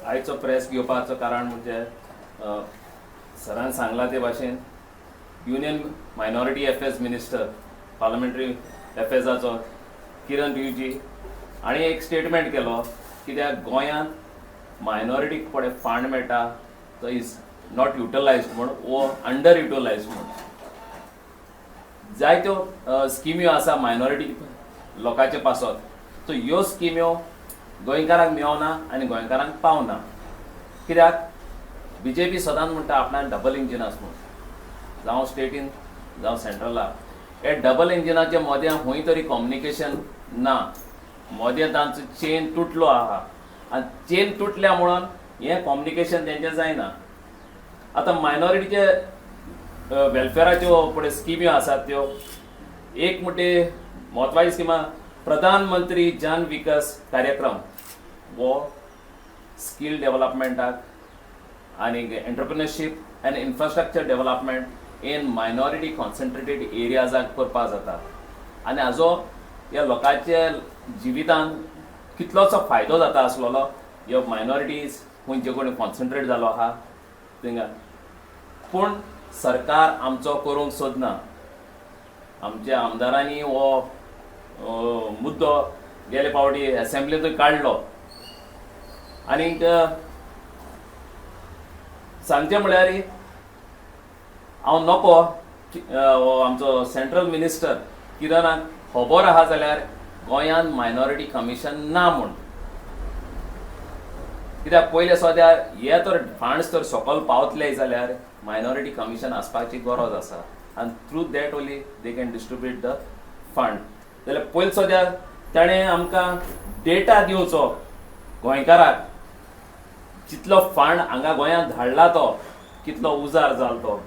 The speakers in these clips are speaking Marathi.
आयचो प्रेस घेवपाचो कारण म्हणजे सरान सांगला ते भाशेन union minority affairs minister parliamentary अफेअर्साचो किरण रिजिजू हांणी एक स्टेटमेंट केलो कित्याक गोंयांत मायनॉरिटीक पळय फंड मेळटा तो इज नॉट युटिलायज्ड म्हूण वो अंडर युटिलायज्ड म्हूण जायत्यो स्किम्यो आसा मायनॉरिटी लोकांचे पासत सो ह्यो स्किम्यो गोंयकारांक मेळना आनी गोंयकारांक पावना कित्याक बीजेपी सदांच म्हणटा आपणान डबल इंजीन आसा म्हूण जावं स्टेटीन जावं सेंट्रलाक हे डबल इंजिनाच्या मदें खंय तरी कम्युनिकेशन ना मदें तांचो चेन तुटलो आहा आनी चेन तुटल्या म्हणून हें कम्युनिकेशन तेंचें जायना आतां मायनॉरिटीचे वेलफेअराच्यो पळय स्किम्यो आसात त्यो एक म्हणटे म्हत्वाची स्किमा प्रधानमंत्री जन विकास कार्यक्रम वो स्कील डेव्हलपमेंटाक आनी entrepreneurship and infrastructure development in minority concentrated एरियाजाक करपाक जाता आनी हाजो ह्या लोकांच्या जिवितान कितलोसो फायदो जाता आसलेलो ह्यो मायनॉरिटीज खंयचे कोणी कॉन्सन्ट्रेट जालो आहा थिंगा पूण सरकार आमचो करूंक सोदना आमच्या आमदारांनी हो मुद्दो गेले फावटी असेंब्लींतूय काडलो आनीक सांगचें म्हळ्यार हांव नको आमचो सेंट्रल मिनिस्टर किरणाक खबर आहा जाल्यार गोंयांत मायनॉरिटी कमिशन ना म्हूण कित्याक पयले सद्याक हे तर फंड्स तर सकयल पावतले जाल्यार मायनॉरिटी कमिशन आसपाची गरज आसा आनी through that only they can distribute the fund जाल्यार पयले सद्याक ताणें आमकां डेटा दिवचो गोंयकाराक जितलो फंड हांगा गोंयांत धाडला तो कितलो उजार जालो तो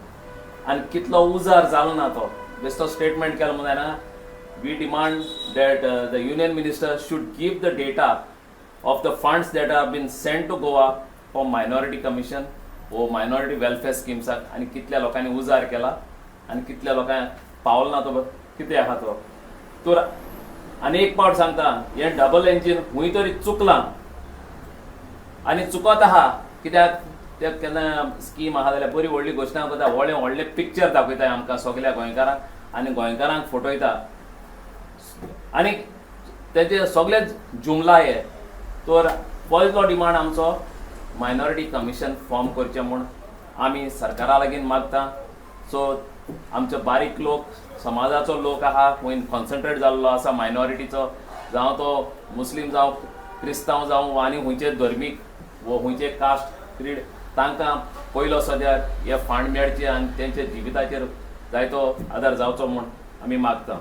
आनी कितलो उजार जालो ना तो बेश्टो स्टेटमेंट केलो म्हणून we demand that the union minister should give the data of the funds that have been sent to Goa for minority commission or minority welfare schemes आणि कितल्या लोकांनी उजार केला आणि कितल्या लोकांक पावल ना तो कितें आहा तो तर आनी एक पावट सांगता हे डबल इंजीन खंय तरी चुकलां आनी चुकत आहा कित्याक ते केन्ना स्कीम आहा जाल्यार बरी व्हडली घोशणा करता व्हडले पिक्चर दाखयता आमकां सगल्या गोंयकारांक आनी गोंयकारांक फटयता आनी तेजे सगळे जुमला हे तर पयलो डिमांड आमचो मायनॉरिटी कमिशन फॉर्म करचें म्हूण आमी सरकारा लागीं मागता सो आमचे बारीक लोक समाजाचो लोक आहा खंय कॉन्सन्ट्रेट जाल्लो आसा मायनॉरिटीचो जावं तो मुस्लीम जावं क्रिस्तांव जावं आनी खंयचे धर्मीक वो खंयचे कास्ट क्रीड तांकां पयलो सद्याक हे फंड मेळचे आनी तेंचे जिविताचेर जायतो आदार जावचो म्हूण आमी मागता